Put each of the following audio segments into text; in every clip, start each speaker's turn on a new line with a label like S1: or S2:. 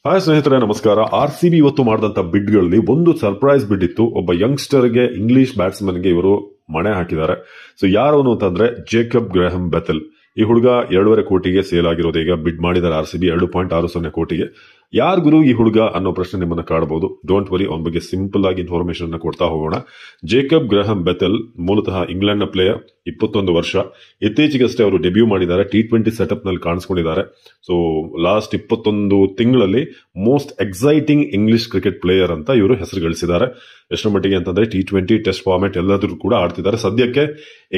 S1: Hi ಸ್ನೇಹಿತರೆ, ನಮಸ್ಕಾರ. RCB ಇವತ್ತು ಮಾಡಿದಂತ ಬಿಡ್ಗಳಲ್ಲಿ ಒಂದು ಸರ್ಪ್ರೈಸ್ ಬಿಡ್ ಇತ್ತು. ಒಬ್ಬ ಯಂಗ್ಸ್ಟರ್ಗೆ, ಇಂಗ್ಲಿಷ್ ಬ್ಯಾಟ್ಸ್ಮನ್ಗೆ ಇವರು ಮಣೆ ಹಾಕಿದ್ದಾರೆ. ಸೊ ಯಾರವನು ಅಂತಂದ್ರೆ ಜೇಕಬ್ ಗ್ರಹಂ ಬೆಥೆಲ್. ಈ ಹುಡುಗ 2.5 ಕೋಟಿಗೆ ಸೇಲ್ ಆಗಿರೋದು. ಈಗ ಬಿಡ್ ಮಾಡಿದ್ದಾರೆ RCB 2.60 ಕೋಟಿಗೆ. ಯಾರ್ ಗುರು ಈ ಹುಡುಗ ಅನ್ನೋ ಪ್ರಶ್ನೆ ನಿಮ್ಮನ್ನ ಕಾಡಬಹುದು. ಡೋಂಟ್ ವರಿ, ಅವನ ಬಗ್ಗೆ ಸಿಂಪಲ್ ಆಗಿ ಇನ್ಫಾರ್ಮೇಶನ್ ಅನ್ನ ಕೊಡ್ತಾ ಹೋಗೋಣ. ಜೇಕಬ್ ಗ್ರಹಂ ಬೆಥೆಲ್ ಮೂಲತಃ ಇಂಗ್ಲೆಂಡ್ ನ ಪ್ಲೇಯರ್, 21 ವರ್ಷ. ಇತ್ತೀಚೆಗಷ್ಟೇ ಅವರು ಡೆಬ್ಯೂ ಮಾಡಿದ್ದಾರೆ. T20 ಸೆಟಪ್ ನಲ್ಲಿ ಕಾಣಿಸ್ಕೊಂಡಿದ್ದಾರೆ. ಸೊ ಲಾಸ್ಟ್ 21 ತಿಂಗಳಲ್ಲಿ most exciting English cricket player ಅಂತ ಇವರು ಹೆಸರು ಗಳಿಸಿದ್ದಾರೆ. ಎಷ್ಟರ ಮಟ್ಟಿಗೆ ಅಂತಂದ್ರೆ T20 ಟೆಸ್ಟ್ ಫಾರ್ಮೆಟ್ ಎಲ್ಲಾದ್ರೂ ಕೂಡ ಆಡ್ತಿದ್ದಾರೆ. ಸದ್ಯಕ್ಕೆ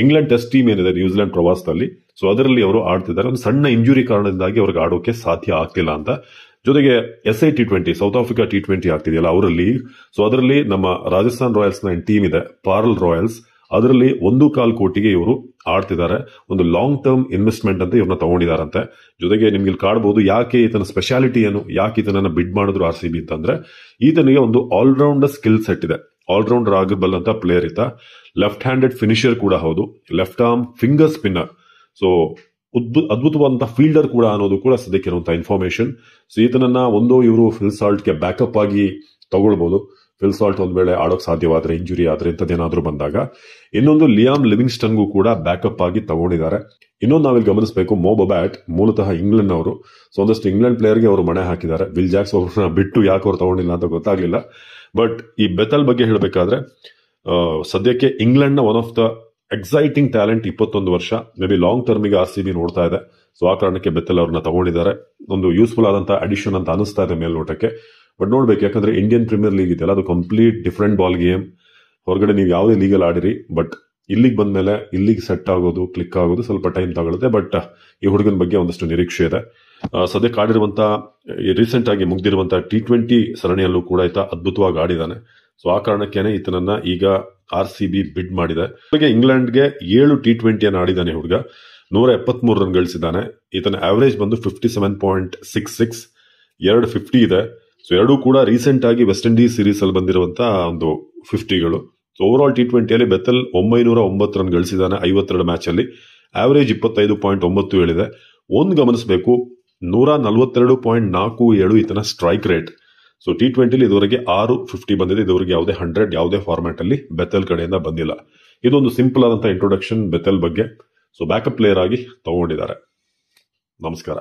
S1: ಇಂಗ್ಲೆಂಡ್ ಟೆಸ್ಟ್ ಟೀಮ್ ಏನಿದೆ ನ್ಯೂಜಿಲೆಂಡ್ ಪ್ರವಾಸದಲ್ಲಿ, ಸೊ ಅದರಲ್ಲಿ ಅವರು ಆಡ್ತಿದ್ದಾರೆ. ಒಂದು ಸಣ್ಣ ಇಂಜುರಿ ಕಾರಣದಿಂದಾಗಿ ಅವ್ರಿಗೆ ಆಡೋಕೆ ಸಾಧ್ಯ ಆಗ್ತಿಲ್ಲ ಅಂತ. ಜೊತೆಗೆ SI T20 south Africa T20 ಆಗ್ತಿದೆಯಲ್ಲ ಅವರ ಲೀಗ್, ಸೊ ಅದರಲ್ಲಿ ನಮ್ಮ ರಾಜಸ್ಥಾನ್ ರಾಯಲ್ಸ್ ನ ಟೀಮ್ ಇದೆ, ಪಾರ್ಲ್ ರಾಯಲ್ಸ್, ಅದರಲ್ಲಿ 1.25 ಕೋಟಿಗೆ ಇವರು ಆಡ್ತಿದ್ದಾರೆ. ಒಂದು ಲಾಂಗ್ ಟರ್ಮ್ ಇನ್ವೆಸ್ಟ್ಮೆಂಟ್ ಅಂತ ಇವ್ರನ್ನ ತಗೊಂಡಿದಾರಂತೆ. ಜೊತೆಗೆ ನಿಮ್ಗೆ ಇಲ್ಲಿ ಕಾಡಬಹುದು ಯಾಕೆ ಈತನ ಸ್ಪೆಷಾಲಿಟಿ ಏನು, ಯಾಕೆ ಈತನನ್ನ ಬಿಡ್ ಮಾಡಿದ್ರು RCB ಅಂತಂದ್ರೆ, ಈತನಿಗೆ ಒಂದು ಆಲ್ರೌಂಡರ್ ಸ್ಕಿಲ್ ಸೆಟ್ ಇದೆ. ಆಲ್ರೌಂಡರ್ ಆಗಬಲ್ಲಂತ ಪ್ಲೇಯರ್ ಈತ. ಲೆಫ್ಟ್ ಹ್ಯಾಂಡೆಡ್ ಫಿನಿಷರ್ ಕೂಡ ಹೌದು, left arm finger spinner. So ಅದ್ಭುತವಾದಂತಹ ಫೀಲ್ಡರ್ ಕೂಡ ಅನ್ನೋದು ಕೂಡ ಸದ್ಯಕ್ಕೆ ಇರುವಂತಹ ಇನ್ಫಾರ್ಮೇಶನ್. ಸೊ ಈತನನ್ನ ಇವರು ಫಿಲ್ ಸಾಲ್ಟ್ಗೆ ಬ್ಯಾಕಪ್ ಆಗಿ ತಗೊಳ್ಬಹುದು. ಫಿಲ್ ಸಾಲ್ಟ್ ಒಂದ್ ವೇಳೆ ಆಡೋಕ್ ಸಾಧ್ಯವಾದ್ರೆ, ಇಂಜುರಿ ಆದ್ರೆ, ಇಂಥದ್ದೇನಾದ್ರೂ ಬಂದಾಗ. ಇನ್ನೊಂದು ಲಿಯಾಮ್ ಲಿವಿಂಗ್ಸ್ಟನ್ಗೂ ಕೂಡ ಬ್ಯಾಕಪ್ ಆಗಿ ತಗೊಂಡಿದ್ದಾರೆ. ಇನ್ನೊಂದು ನಾವಿಲ್ಲಿ ಗಮನಿಸಬೇಕು, ಮೋ ಬೊಬ್ಯಾಟ್ ಮೂಲತಃ ಇಂಗ್ಲೆಂಡ್ ಅವರು. ಸೊ ಒಂದಷ್ಟು ಇಂಗ್ಲೆಂಡ್ ಪ್ಲೇಯರ್ಗೆ ಅವರು ಮಣೆ ಹಾಕಿದ್ದಾರೆ. ವಿಲ್ ಜಾಕ್ಸ್ ಅವ್ರನ್ನ ಬಿಟ್ಟು ಯಾಕೆ ಅವ್ರು ತಗೊಂಡಿಲ್ಲ ಅಂತ ಗೊತ್ತಾಗ್ಲಿಲ್ಲ. ಬಟ್ ಈ ಬೆಥೆಲ್ ಬಗ್ಗೆ ಹೇಳಬೇಕಾದ್ರೆ, ಸದ್ಯಕ್ಕೆ ಇಂಗ್ಲೆಂಡ್ ನ one of the exciting talent, 21 ವರ್ಷ. ಮೇ ಬಿ ಲಾಂಗ್ ಟರ್ಮಿಗೆ RCB ನೋಡ್ತಾ ಇದೆ. ಸೊ ಆ ಕಾರಣಕ್ಕೆ ಬೆಥೆಲ್ ಅವ್ರನ್ನ ತಗೊಂಡಿದ್ದಾರೆ. ಒಂದು ಯೂಸ್ಫುಲ್ ಆದಂತಹ ಅಡಿಷನ್ ಅಂತ ಅನಿಸ್ತಾ ಇದೆ ಮೇಲ್ನೋಟಕ್ಕೆ. ಬಟ್ ನೋಡ್ಬೇಕು, ಯಾಕಂದ್ರೆ ಇಂಡಿಯನ್ ಪ್ರೀಮಿಯರ್ ಲೀಗ್ ಇದೆಯಲ್ಲ, ಅದು ಕಂಪ್ಲೀಟ್ ಡಿಫರೆಂಟ್ ಬಾಲ್ ಗೇಮ್. ಹೊರಗಡೆ ನೀವು ಯಾವುದೇ ಲೀಗಲ್ಲಿ ಆಡಿರಿ, ಬಟ್ ಇಲ್ಲಿಗೆ ಬಂದ್ಮೇಲೆ ಇಲ್ಲಿಗೆ ಸೆಟ್ ಆಗೋದು, ಕ್ಲಿಕ್ ಆಗೋದು ಸ್ವಲ್ಪ ಟೈಮ್ ತಗೊಳುತ್ತೆ. ಬಟ್ ಈ ಹುಡುಗನ ಬಗ್ಗೆ ಒಂದಷ್ಟು ನಿರೀಕ್ಷೆ ಇದೆ. ಸದ್ಯಕ್ಕೆ ಆಡಿರುವಂತಹ, ರೀಸೆಂಟ್ ಆಗಿ ಮುಗ್ದಿರುವಂತಹ T20 ಸರಣಿಯಲ್ಲೂ ಕೂಡ ಈತ ಅದ್ಭುತವಾಗಿ ಆಡಿದಾನೆ. ಸೊ ಆ ಕಾರಣಕ್ಕೇನೆ ಈತನನ್ನ ಈಗ RCB ಬಿಡ್ ಮಾಡಿದೆ. ಇಂಗ್ಲೆಂಡ್ಗೆ 7 T20 ಆಡಿದಾನೆ ಹುಡುಗ. 173 ರನ್ ಗಳಿಸಿದ್ದಾನೆ. ಈತನ ಆವರೇಜ್ ಬಂದು 57.66, 250 ಇದೆ. ಸೊ ಎರಡೂ ಕೂಡ ರೀಸೆಂಟ್ ಆಗಿ ವೆಸ್ಟ್ ಇಂಡೀಸ್ ಸೀರೀಸ್ ಅಲ್ಲಿ ಬಂದಿರುವಂತಹ ಒಂದು 50ಗಳು. So over all T20 Bethell 909 run ಗಳಿಸಿದ್ದಾನೆ 52 ಮ್ಯಾಚ್ ಅಲ್ಲಿ. ಆವರೇಜ್ 25.97 ಇದೆ. ಒಂದು ಗಮನಿಸಬೇಕು, 142.47 ಈತನ ಸ್ಟ್ರೈಕ್ ರೇಟ್. ಸೊ T20 ಇದುವರೆಗೆ 650 ಬಂದಿದೆ. ಇದುವರೆಗೆ ಯಾವುದೇ 100 ಯಾವುದೇ ಫಾರ್ಮ್ಯಾಟ್ ಅಲ್ಲಿ ಬೆಥೆಲ್ ಕಡೆಯಿಂದ ಬಂದಿಲ್ಲ. ಇದೊಂದು ಸಿಂಪಲ್ ಆದಂತಹ ಇಂಟ್ರೊಡಕ್ಷನ್ ಬೆಥೆಲ್ ಬಗ್ಗೆ. ಸೊ ಬ್ಯಾಕಪ್ ಪ್ಲೇಯರ್ ಆಗಿ ತಗೊಂಡಿದ್ದಾರೆ. ನಮಸ್ಕಾರ.